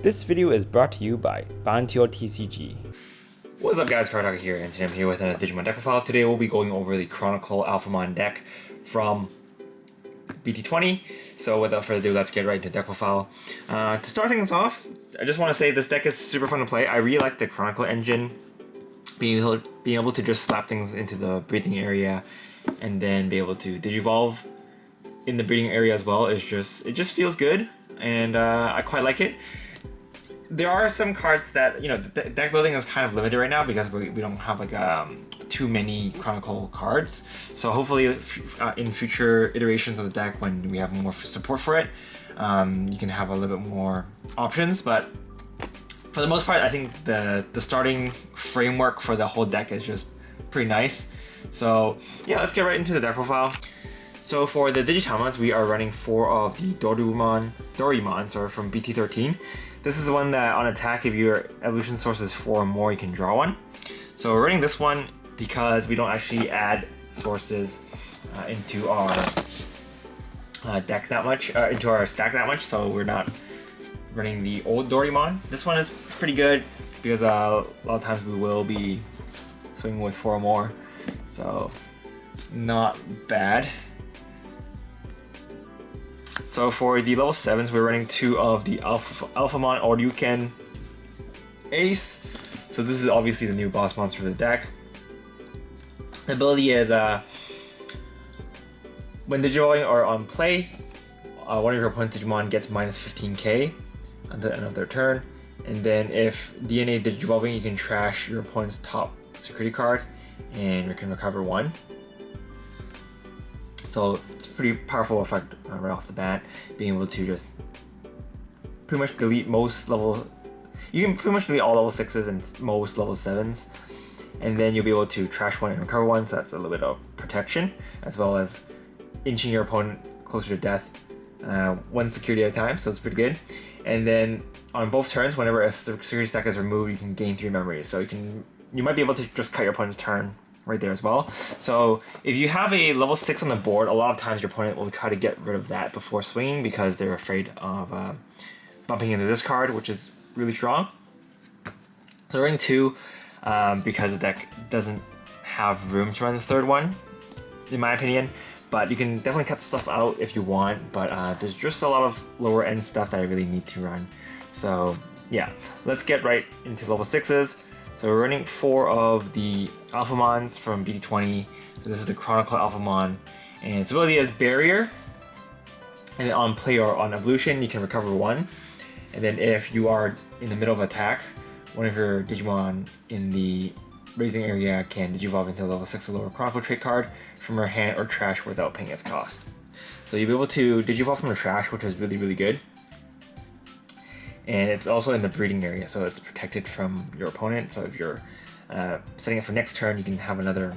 This video is brought to you by Bantio TCG. What's up guys, Chronicle here, and today I'm here with another Digimon deck profile. Today we'll be going over the Chronicle Alphamon deck from BT-20. So without further ado, let's get right into deck profile. To start things off, I just want to say this deck is super fun to play. I really like the Chronicle engine. Being able to just slap things into the breathing area and then be able to Digivolve in the breathing area as well it just feels good, and I quite like it. There are some cards that, the deck building is kind of limited right now because we don't have like too many Chronicle cards. So hopefully in future iterations of the deck, when we have more support for it, you can have a little bit more options. But for the most part, I think the starting framework for the whole deck is just pretty nice. So yeah, let's get right into the deck profile. So for the Digitamons, we are running 4 of the Dorimon from BT-13. This is the one that on attack, if your evolution source is 4 or more, you can draw one. So we're running this one because we don't actually add sources into our deck that much, into our stack that much. So we're not running the old Dorimon. This one is pretty good because a lot of times we will be swinging with 4 or more. So not bad. So for the level 7s, we're running 2 of the Alphamon Ouryuken Ace. So this is obviously the new boss monster of the deck. The ability is when Digivolving or on play, one of your opponent's Digimon gets minus 15k until the end of their turn. And then if DNA Digivolving, you can trash your opponent's top security card and you can recover 1. So it's a pretty powerful effect right off the bat, being able to just pretty much delete most level. You can pretty much delete all level 6s and most level 7s, and then you'll be able to trash 1 and recover 1. So that's a little bit of protection, as well as inching your opponent closer to death, 1 security at a time. So it's pretty good. And then on both turns, whenever a security stack is removed, you can gain 3 memories. So you might be able to just cut your opponent's turn right there as well. So if you have a level 6 on the board, a lot of times your opponent will try to get rid of that before swinging because they're afraid of bumping into this card, which is really strong. So running 2 because the deck doesn't have room to run the 3rd one, in my opinion. But you can definitely cut stuff out if you want, but there's just a lot of lower end stuff that I really need to run. So yeah, let's get right into level 6s. So we're running 4 of the Alphamons from BT-20. So this is the Chronicle Alphamon, and its ability is Barrier. And then on play or on evolution, you can recover 1. And then if you are in the middle of attack, one of your Digimon in the raising area can Digivolve into a level 6 or lower Chronicle trait card from your hand or trash without paying its cost. So you'll be able to Digivolve from the trash, which is really, really good. And it's also in the breeding area, so it's protected from your opponent. So if you're setting it for next turn, you can have another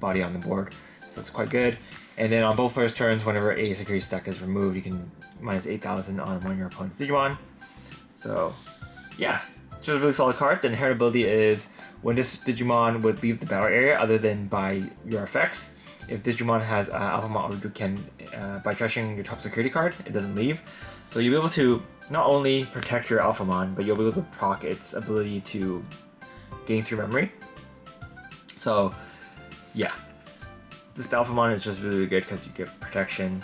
body on the board. So it's quite good. And then on both players' turns, whenever a security stack is removed, you can minus 8,000 on one of your opponent's Digimon. So yeah, it's just a really solid card. The inherent ability is when this Digimon would leave the battle area other than by your effects, if Digimon has Alphamon or Ouryuken, by trashing your top security card, it doesn't leave. So you'll be able to not only protect your Alphamon, but you'll be able to proc its ability to gain 3 memory. So yeah, this Alphamon is just really, really good because you give protection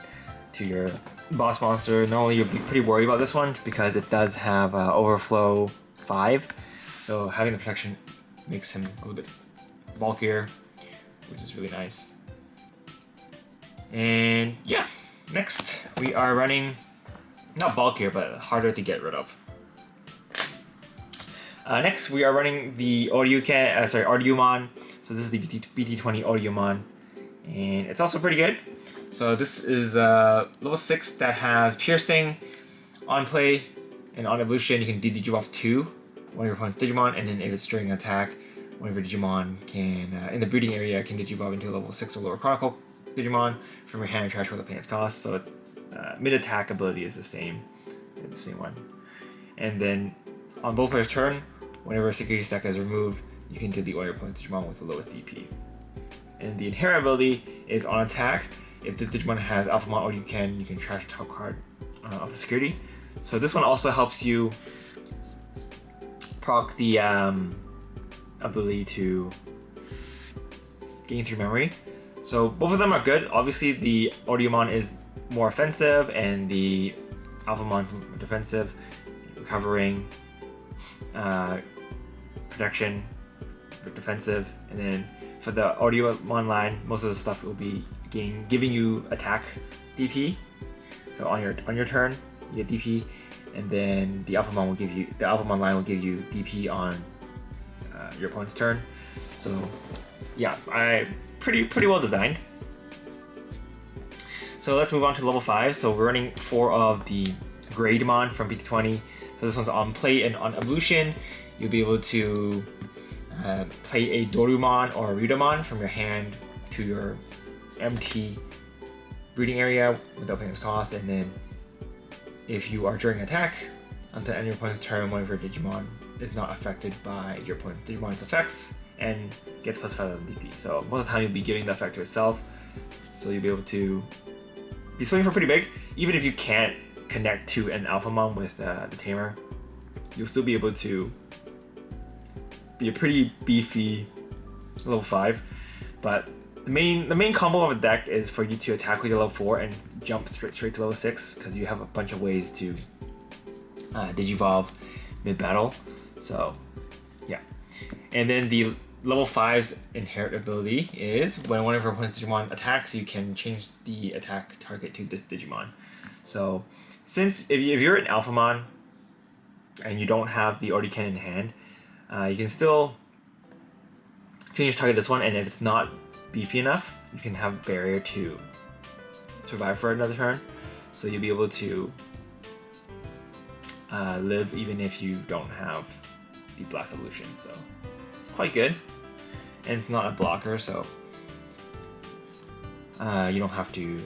to your boss monster. Normally you'll be pretty worried about this one because it does have overflow 5. So having the protection makes him a little bit bulkier, which is really nice. And yeah, next we are running, not bulkier, but harder to get rid of. Next we are running the Ouryumon. So this is the BT-20 Ouryumon, and it's also pretty good. So this is level 6 that has piercing. On play and on evolution, you can Digivolve 2, one of your opponent's Digimon, and then if it's during attack, one of your Digimon can, in the breeding area, can Digivolve into a level 6 or lower Chronicle Digimon from your hand and trash without paying its cost. So it's mid-attack ability is the same one. And then on both players' turn, whenever a security stack is removed, you can delete all your opponent's Digimon with the lowest DP. And the inherent ability is on attack. If this Digimon has Alphamon or you can trash the top card of the security. So this one also helps you proc the ability to gain through memory. So both of them are good. Obviously the Ouryuken is more offensive and the Alphamon's more defensive, recovering, protection, defensive, and then for the Ouryuken line, most of the stuff will be giving you attack DP. So on your turn, you get DP, and then the Alphamon line will give you DP on your opponent's turn. So yeah, pretty well designed. So let's move on to level 5. So we're running 4 of the Greymon from BT-20. So this one's on play and on evolution. You'll be able to play a Dorumon or a Ryudomon from your hand to your empty breeding area without paying its cost, and then if you are during attack, until the end of your opponent's turn, one of your Digimon is not affected by your opponent's Digimon's effects and gets plus 5,000 DP. So most of the time you'll be giving the effect to itself, so you'll be able to be swinging for pretty big. Even if you can't connect to an Alphamon with the Tamer, you'll still be able to be a pretty beefy level 5. But the main combo of a deck is for you to attack with your level 4 and jump straight to level 6, because you have a bunch of ways to Digivolve mid-battle. So yeah. And then the level 5's inherent ability is when one of your opponent's Digimon attacks, you can change the attack target to this Digimon. So since if you're an Alphamon and you don't have the Ouryuken in hand, you can still change target this one, and if it's not beefy enough, you can have barrier to survive for another turn. So you'll be able to live even if you don't have the Blast Evolution. So it's quite good, and it's not a blocker, so you don't have to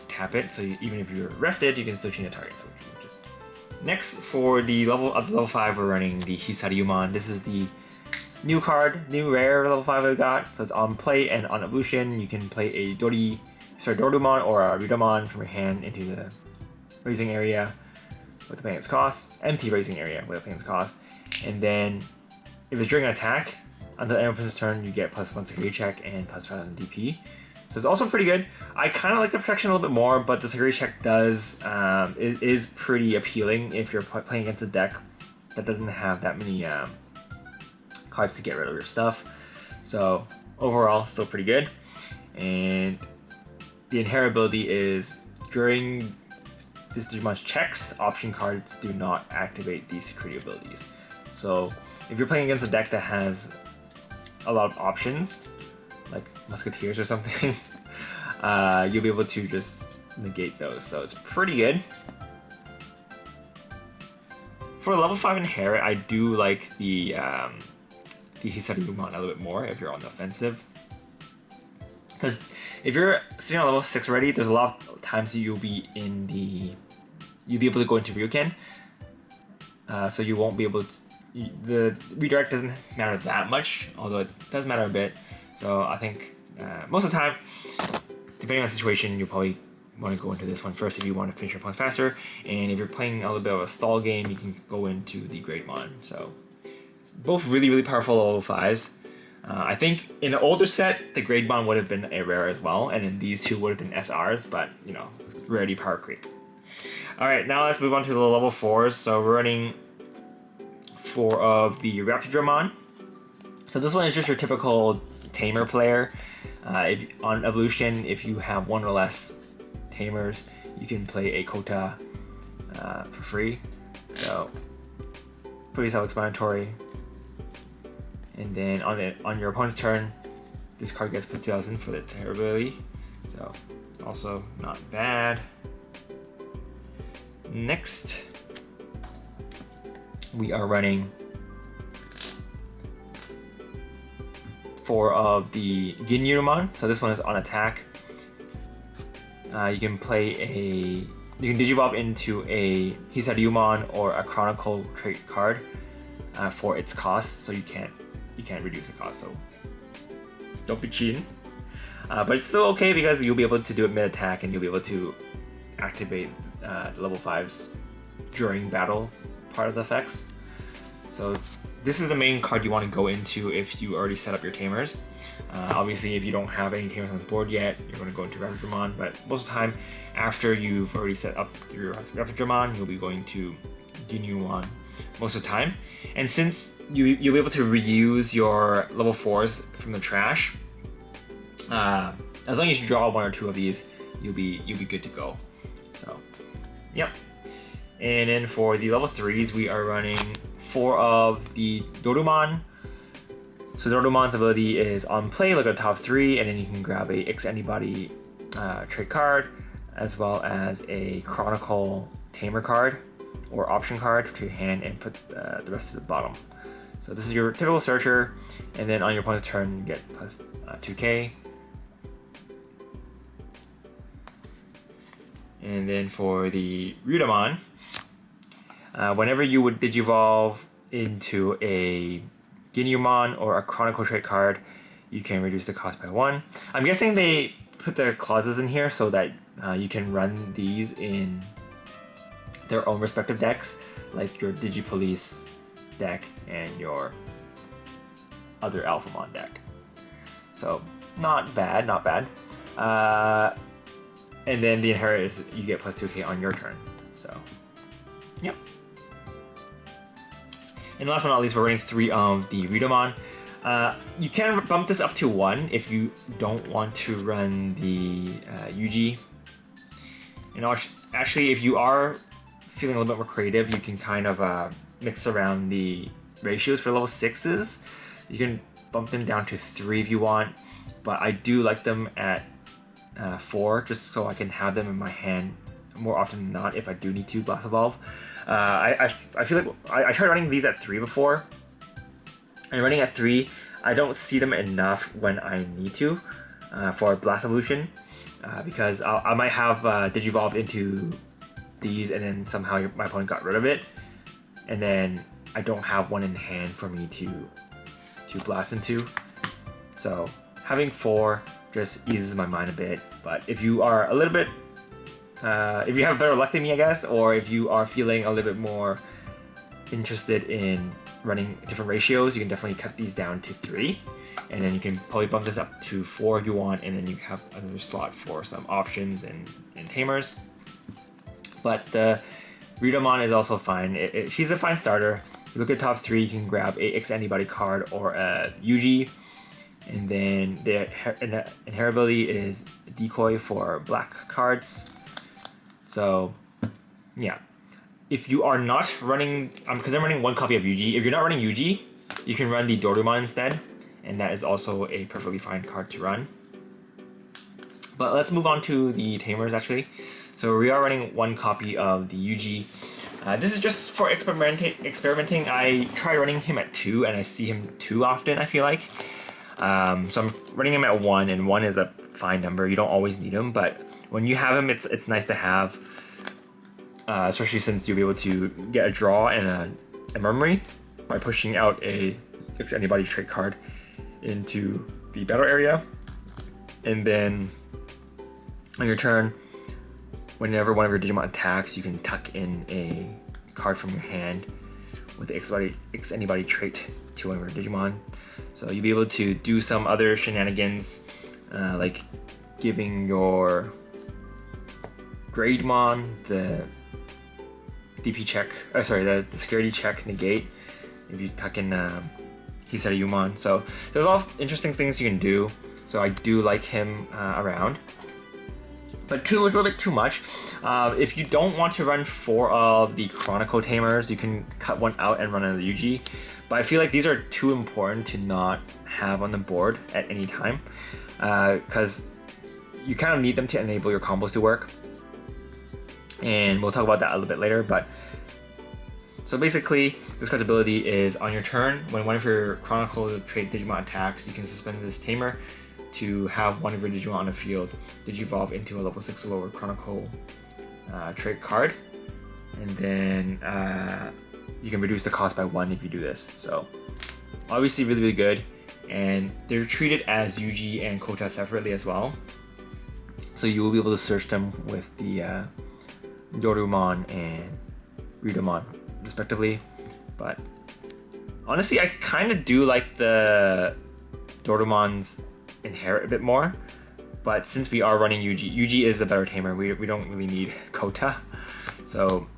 tap it. So even if you're rested, you can still change the target. So next, for the level 5, we're running the Hisaryumon. This is the new card, new rare level 5 I got. So it's on play and on evolution. You can play a Dorumon or a Ryudomon from your hand into the raising area without paying its cost. Empty raising area without paying its cost. And then if it's during an attack, on the end of the person's turn, you get +1 security check and +5,000 DP. So it's also pretty good. I kind of like the protection a little bit more, but the security check it is pretty appealing if you're playing against a deck that doesn't have that many cards to get rid of your stuff. So overall, still pretty good. And the inherent ability is during this Digimon's checks, option cards do not activate these security abilities. So if you're playing against a deck that has a lot of options, like Musketeers or something, you'll be able to just negate those. So it's pretty good. For level 5 inherit, I do like the Hisaryumon a little bit more if you're on the offensive. Because if you're sitting on level 6 already, there's a lot of times you'll be able to go into Ouryuken. So you won't be able to. The redirect doesn't matter that much, although it does matter a bit. So I think most of the time, depending on the situation, you'll probably want to go into this one first if you want to finish your points faster. And if you're playing a little bit of a stall game, you can go into the Greymon. So both really powerful level 5s. I think in the older set, the Greymon would have been a rare as well, and then these two would have been SRs, but you know, rarity power creep. Alright, now let's move on to the level 4s. So we're running 4 of the Raptidramon. So this one is just your typical Tamer player. On evolution, if you have 1 or less Tamers, you can play a Kota for free. So pretty self-explanatory. And then on your opponent's turn, this card gets +2,000 for the Tamer ability. So also not bad. Next, we are running 4 of the Ginyurumon. So this one is on attack. You can Digivolve into a Hisaryumon or a Chronicle trait card for its cost. So you can't reduce the cost. So don't be cheating. But it's still okay because you'll be able to do it mid attack, and you'll be able to activate the level 5s during battle part of the effects. So this is the main card you want to go into if you already set up your Tamers. Obviously, if you don't have any Tamers on the board yet, you're going to go into Rapidramon, but most of the time, after you've already set up your Rapidramon, you'll be going to Digimon most of the time. And since you'll be able to reuse your level 4s from the trash, as long as you draw 1 or 2 of these, you'll be good to go. So, yep. And then for the level 3s, we are running 4 of the Dorumon. So Dorumon's ability is on play, look at the top 3, and then you can grab a X Anybody trait card, as well as a Chronicle Tamer card or option card to your hand and put the rest to the bottom. So this is your typical searcher, and then on your opponent's turn, you get plus 2k. And then for the Ouryuken, whenever you would Digivolve into a Digimon or a Chronicle trait card, you can reduce the cost by 1. I'm guessing they put their clauses in here so that you can run these in their own respective decks, like your Digipolice deck and your other Alphamon deck. So not bad, not bad. And then the inherit is you get plus 2k on your turn. So, yep. And last but not least, we're running 3 of the Ouryuken. You can bump this up to 1 if you don't want to run the UG. You know, actually, if you are feeling a little bit more creative, you can kind of mix around the ratios for level 6s. You can bump them down to 3 if you want, but I do like them at 4, just so I can have them in my hand more often than not if I do need to Blast Evolve. I feel like I tried running these at 3 before, and running at 3, I don't see them enough when I need to for Blast Evolution, because I might have Digivolved into these and then somehow my opponent got rid of it, and then I don't have one in hand for me to blast into. So having 4 just eases my mind a bit. But if you are a little bit, if you have better luck than me, I guess, or if you are feeling a little bit more interested in running different ratios, you can definitely cut these down to 3, and then you can probably bump this up to 4 if you want, and then you have another slot for some options and Tamers. But the Ouryuken is also fine. She's a fine starter. You look at top 3, you can grab a X Anybody card or a UG. And then the inheritability is decoy for black cards. So, yeah. If you are not running, because I'm running 1 copy of UG, if you're not running UG, you can run the Dorumon instead, and that is also a perfectly fine card to run. But let's move on to the Tamers actually. So we are running 1 copy of the UG. This is just for experimenting. I try running him at 2, and I see him too often, I feel like. So I'm running him at 1, and 1 is a fine number. You don't always need him, but when you have him, it's nice to have, especially since you'll be able to get a draw and a memory by pushing out a If Anybody trait card into the battle area. And then on your turn, whenever one of your Digimon attacks, you can tuck in a card from your hand with the X Anybody trait to one of your Digimon. So you'll be able to do some other shenanigans, like giving your Greydmon the DP check, the security check negate if you tuck in Hisariyumon. So there's a lot of interesting things you can do. So I do like him around. But 2 is a little bit too much. If you don't want to run 4 of the Chronicle Tamers, you can cut 1 out and run another UG. But I feel like these are too important to not have on the board at any time, because you kind of need them to enable your combos to work. And we'll talk about that a little bit later. But so basically, this card's ability is on your turn, when one of your Chronicle trait Digimon attacks, you can suspend this Tamer to have one of your Digimon on the field Digivolve into a level 6 or lower Chronicle trait card, and then you can reduce the cost by 1 if you do this. So obviously really, really good, and they're treated as UG and Kota separately as well, so you will be able to search them with the Dorumon and Ouryuken respectively. But Honestly, I kind of do like the Doraemon's Inherit a bit more. But since we are running Yuji, Yuji is the better tamer. We don't really need Kota. So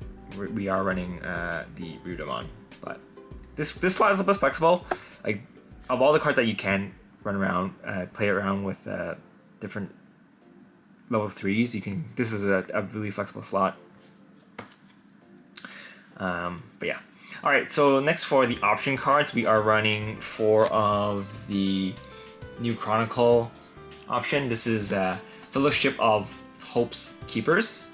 we are running the Ryudomon. But this slot is a bit flexible. Like, of all the cards that you can run around, play around with different level 3s, you can. This is a really flexible slot. But yeah. All right. So next for the option cards, we are running 4 of the new Chronicle option. This is Fellowship of Hope's Keepers.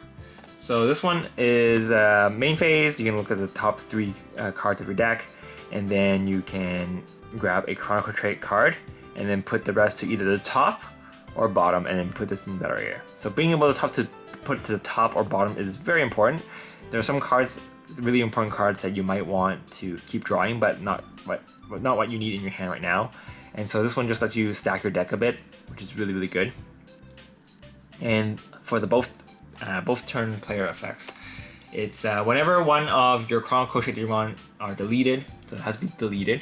So this one is main phase. You can look at the top 3 cards of your deck, and then you can grab a Chronicle trait card and then put the rest to either the top or bottom, and then put this in the battle area. So being able to put it to the top or bottom is very important. There are some cards, really important cards, that you might want to keep drawing, but not what you need in your hand right now. And so this one just lets you stack your deck a bit, which is really, really good. And for the both turn player effects, it's whenever one of your Chronicle trait Digimon are deleted, so it has to be deleted,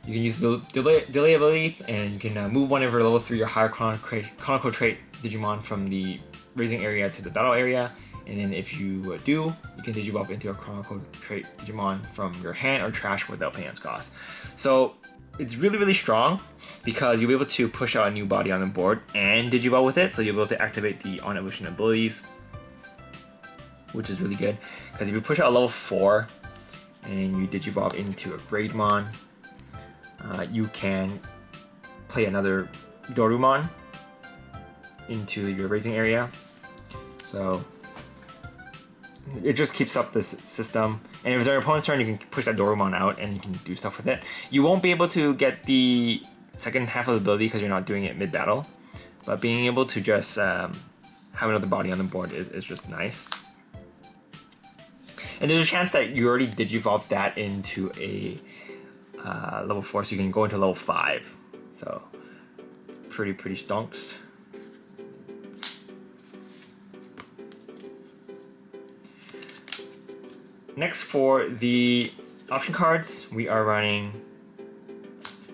you can use the delay ability, and you can move one of your level 3 or higher Chronicle trait Digimon from the raising area to the battle area. And then if you do, you can Digivolve into a Chronicle trait Digimon from your hand or trash without paying its cost. So it's really, really strong because you'll be able to push out a new body on the board and Digivolve with it. So you'll be able to activate the on evolution abilities, which is really good. Because if you push out a level 4 and you Digivolve into a Greymon, you can play another Dorumon into your raising area. So it just keeps up this system. And if it's your opponent's turn, you can push that Dorumon out and you can do stuff with it. You won't be able to get the second half of the ability because you're not doing it mid-battle. But being able to just have another body on the board is just nice. And there's a chance that you already Digivolved that into a level 4, so you can go into level 5. So pretty stonks. Next for the option cards, we are running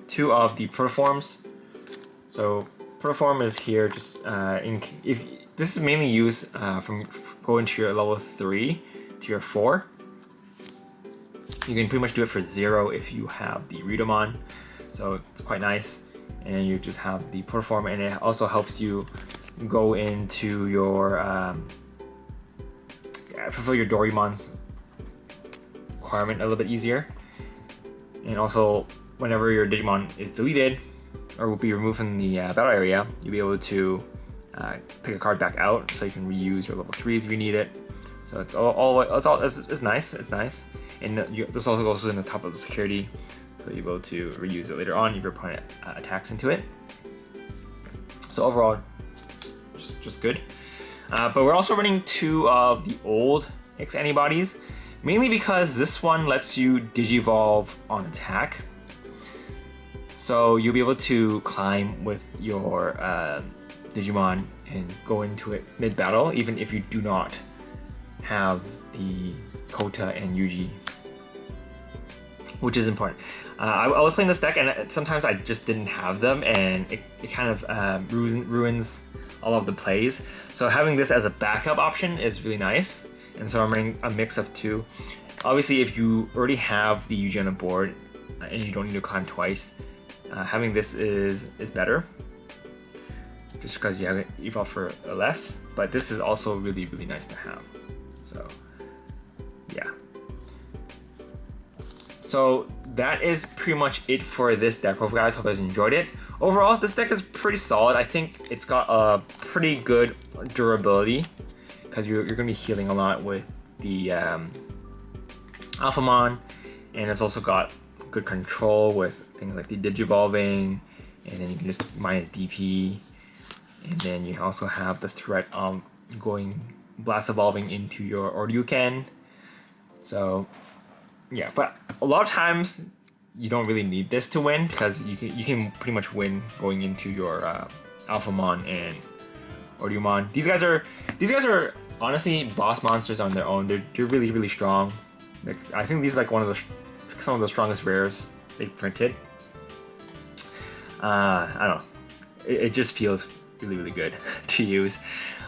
2 of the Protoforms. So Protoform is here just if this is mainly used from going to your level 3 to your 4. You can pretty much do it for 0 if you have the Ryudomon, so it's quite nice. And you just have the Protoform, and it also helps you go into your fulfill your Doraemon's requirement a little bit easier. And also, whenever your Digimon is deleted or will be removed from the battle area, you'll be able to pick a card back out, so you can reuse your level 3s if you need it. So it's nice. It's nice. And this also goes in the top of the security, so you'll be able to reuse it later on if your opponent attacks into it. So overall, just good. But we're also running 2 of the old X antibodies, mainly because this one lets you Digivolve on attack. So you'll be able to climb with your Digimon and go into it mid-battle, even if you do not have the Kota and Yuji, which is important. I was playing this deck, and sometimes I just didn't have them, and it kind of ruins all of the plays. So having this as a backup option is really nice. And so I'm running a mix of 2. Obviously, if you already have the Yuji on the board and you don't need to climb twice, having this is better, just because you have it evolve for less. But this is also really, really nice to have. So yeah. So that is pretty much it for this deck. Hope you guys enjoyed it. Overall, this deck is pretty solid. I think it's got a pretty good durability, because you're going to be healing a lot with the Alphamon, and it's also got good control with things like the Digivolving, and then you can just minus DP, and then you also have the threat of going Blast Evolving into your Ouryuken. So yeah, but a lot of times you don't really need this to win, because you can pretty much win going into your Alphamon and Ouryuken. These guys are honestly boss monsters on their own. They're really, really strong. Like, I think these are like one of the some of the strongest rares they've printed. I don't know. It just feels really, really good to use.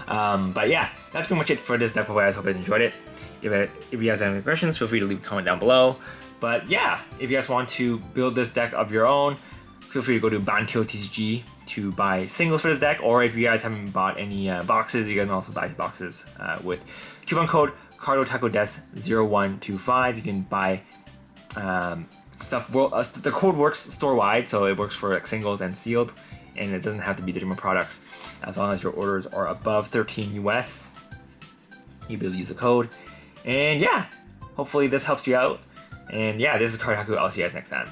But yeah, that's pretty much it for this deck. I hope you guys enjoyed it. If you guys have any questions, feel free to leave a comment down below. But yeah, if you guys want to build this deck of your own, feel free to go to BT-20 to buy singles for this deck. Or if you guys haven't bought any boxes, you can also buy boxes with coupon code CardoTacoDes0125. You can buy stuff. Well, the code works store-wide, so it works for like singles and sealed, and it doesn't have to be Digimon products. As long as your orders are above 13 US, you'll be able to use the code. And yeah, hopefully this helps you out. And yeah, this is Cardhaku. I'll see you guys next time.